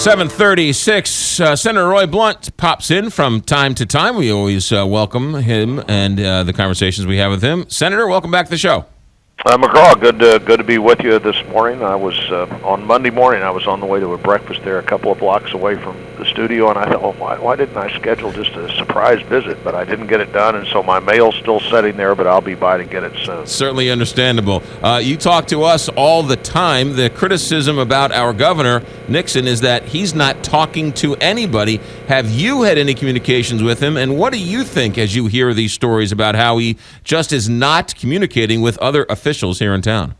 7:36. Senator Roy Blunt pops in from time to time. We always welcome him and the conversations we have with him. Senator, welcome back to the show. McGraw, good to be with you this morning. I was on Monday morning. I was on the way to a breakfast there, a couple of blocks away from the studio, and I thought, well, why didn't I schedule just a surprise visit? But I didn't get it done, and so my mail's still sitting there. But I'll be by to get it soon. Certainly understandable. You talk to us all the time. The criticism about our governor Nixon is that he's not talking to anybody. Have you had any communications with him? And what do you think as you hear these stories about how he just is not communicating with other officials here in town?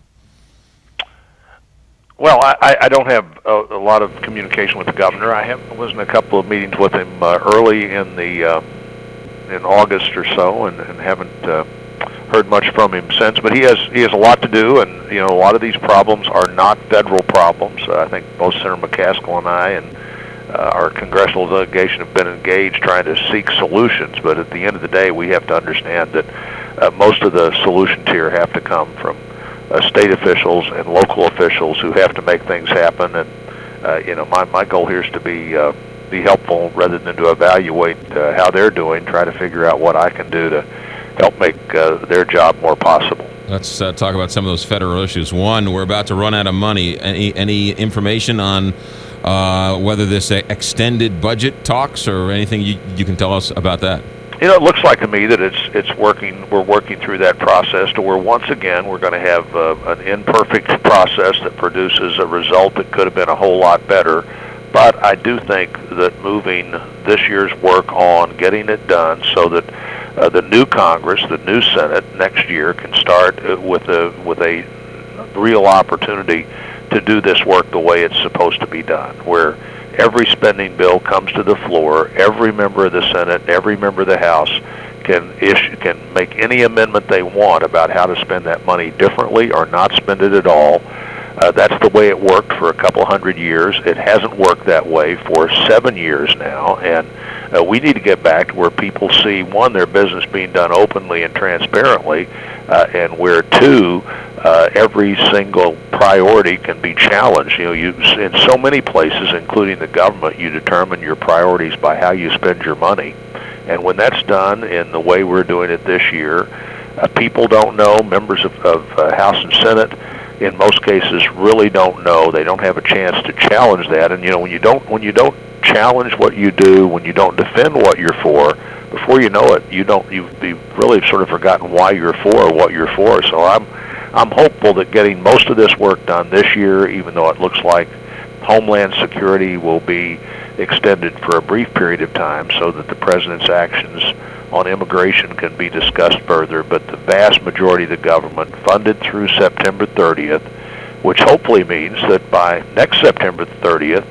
Well, I don't have a lot of communication with the governor. I was in a couple of meetings with him early in August or so, and haven't heard much from him since. But he has a lot to do, and a lot of these problems are not federal problems. I think both Senator McCaskill and I and our congressional delegation have been engaged trying to seek solutions. But at the end of the day, we have to understand that most of the solutions here have to come from state officials and local officials who have to make things happen. And my goal here is to be helpful rather than to evaluate how they're doing. Try to figure out what I can do to help make their job more possible. Let's talk about some of those federal issues. One, we're about to run out of money. Any information on whether this extended budget talks or anything you can tell us about that? It looks like to me that it's working. We're working through that process to where once again we're going to have an imperfect process that produces a result that could have been a whole lot better. But I do think that moving this year's work on getting it done so that the new Congress, the new Senate next year can start with a real opportunity to do this work the way it's supposed to be done, where every spending bill comes to the floor, every member of the Senate, every member of the House can make any amendment they want about how to spend that money differently or not spend it at all. That's the way it worked for a couple hundred years. It hasn't worked that way for 7 years now, and we need to get back to where people see, one, their business being done openly and transparently, and where, two, every single priority can be challenged. In so many places, including the government, you determine your priorities by how you spend your money. And when that's done in the way we're doing it this year, people don't know, members of House and Senate, in most cases, really don't know. They don't have a chance to challenge that. And when you don't challenge what you do, when you don't defend what you're for, before you know it, you've really sort of forgotten why you're for or what you're for. So I'm hopeful that getting most of this work done this year, even though it looks like Homeland Security will be extended for a brief period of time so that the president's actions on immigration can be discussed further, but the vast majority of the government funded through September 30th, which hopefully means that by next September 30th,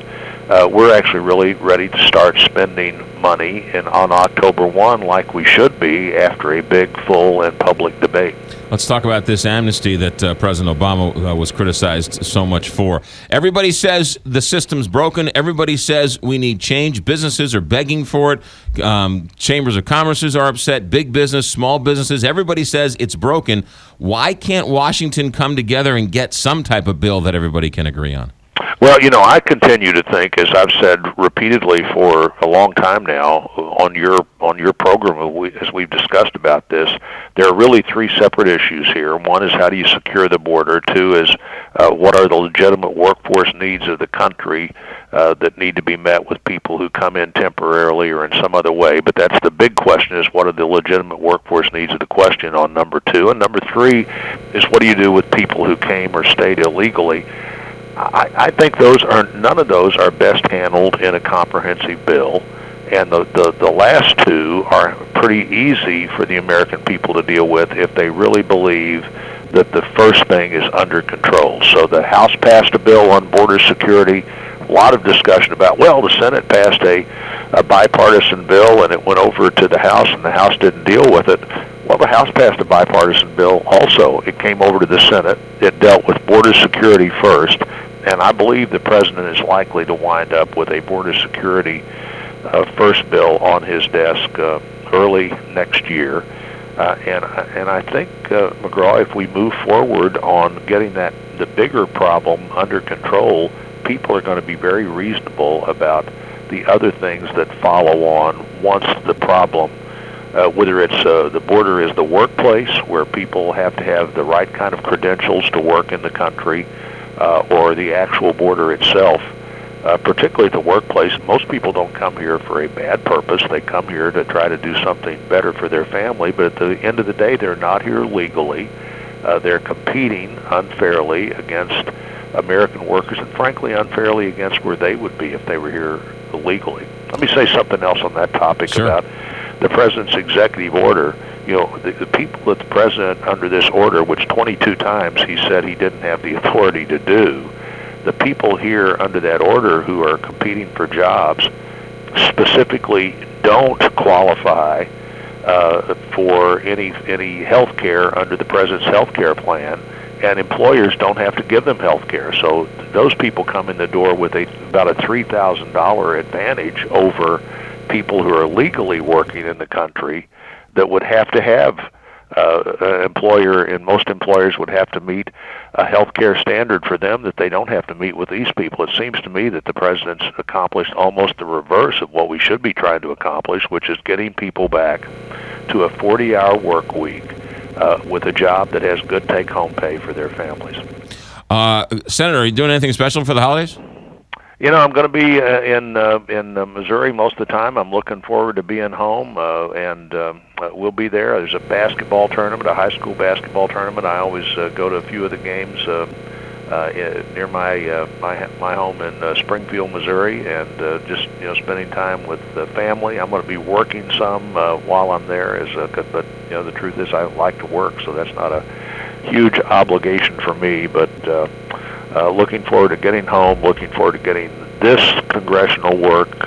we're actually really ready to start spending money on October 1 like we should be after a big, full, and public debate. Let's talk about this amnesty that President Obama was criticized so much for. Everybody says the system's broken. Everybody says we need change. Businesses are begging for it. Chambers of commerce are upset. Big business, small businesses. Everybody says it's broken. Why can't Washington come together and get some type of bill that everybody can agree on? Well, I continue to think, as I've said repeatedly for a long time now on your program, as we've discussed about this, there are really three separate issues here. One is how do you secure the border. Two is what are the legitimate workforce needs of the country that need to be met with people who come in temporarily or in some other way. But that's the big question, is what are the legitimate workforce needs of the question on number two. And number three is what do you do with people who came or stayed illegally. I think none of those are best handled in a comprehensive bill, and the last two are pretty easy for the American people to deal with if they really believe that the first thing is under control. So the House passed a bill on border security. A lot of discussion about, the Senate passed a bipartisan bill and it went over to the House and the House didn't deal with it. Well, the House passed a bipartisan bill also. It came over to the Senate. It dealt with border security first, and I believe the president is likely to wind up with a border security first bill on his desk early next year. And I think, McGraw, if we move forward on getting the bigger problem under control, people are going to be very reasonable about the other things that follow on once the problem, whether it's the border is the workplace where people have to have the right kind of credentials to work in the country, or the actual border itself. Particularly at the workplace, most people don't come here for a bad purpose. They come here to try to do something better for their family, but at the end of the day, they're not here legally. They're competing unfairly against American workers, and frankly unfairly against where they would be if they were here illegally. Let me say something else on that topic. Sure. About the president's executive order. The people that the president, under this order, which 22 times he said he didn't have the authority to do, the people here under that order who are competing for jobs specifically don't qualify for any health care under the president's health care plan, and employers don't have to give them health care. So those people come in the door with about a $3,000 advantage over people who are legally working in the country that would have to have an employer, and most employers would have to meet a health care standard for them that they don't have to meet with these people. It seems to me that the president's accomplished almost the reverse of what we should be trying to accomplish, which is getting people back to a 40-hour work week with a job that has good take-home pay for their families. Senator, are you doing anything special for the holidays? I'm going to be in Missouri most of the time. I'm looking forward to being home, and we'll be there. There's a basketball tournament, a high school basketball tournament. I always go to a few of the games near my home in Springfield, Missouri, and just spending time with the family. I'm going to be working some while I'm there, but the truth is I like to work, so that's not a huge obligation for me. But looking forward to getting home, looking forward to getting this congressional work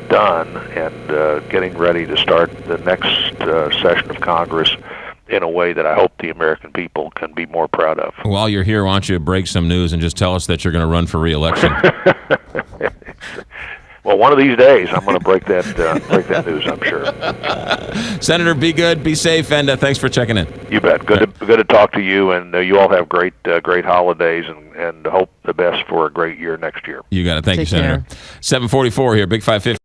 done, and getting ready to start the next session of Congress in a way that I hope the American people can be more proud of. While you're here, why don't you break some news and just tell us that you're going to run for re-election? Well, one of these days, I'm going to break that news, I'm sure. Senator, be good, be safe, and thanks for checking in. You bet. Good to talk to you, and you all have great holidays, and hope the best for a great year next year. You got it. Thank you, Senator. Care. 744 here, Big 550.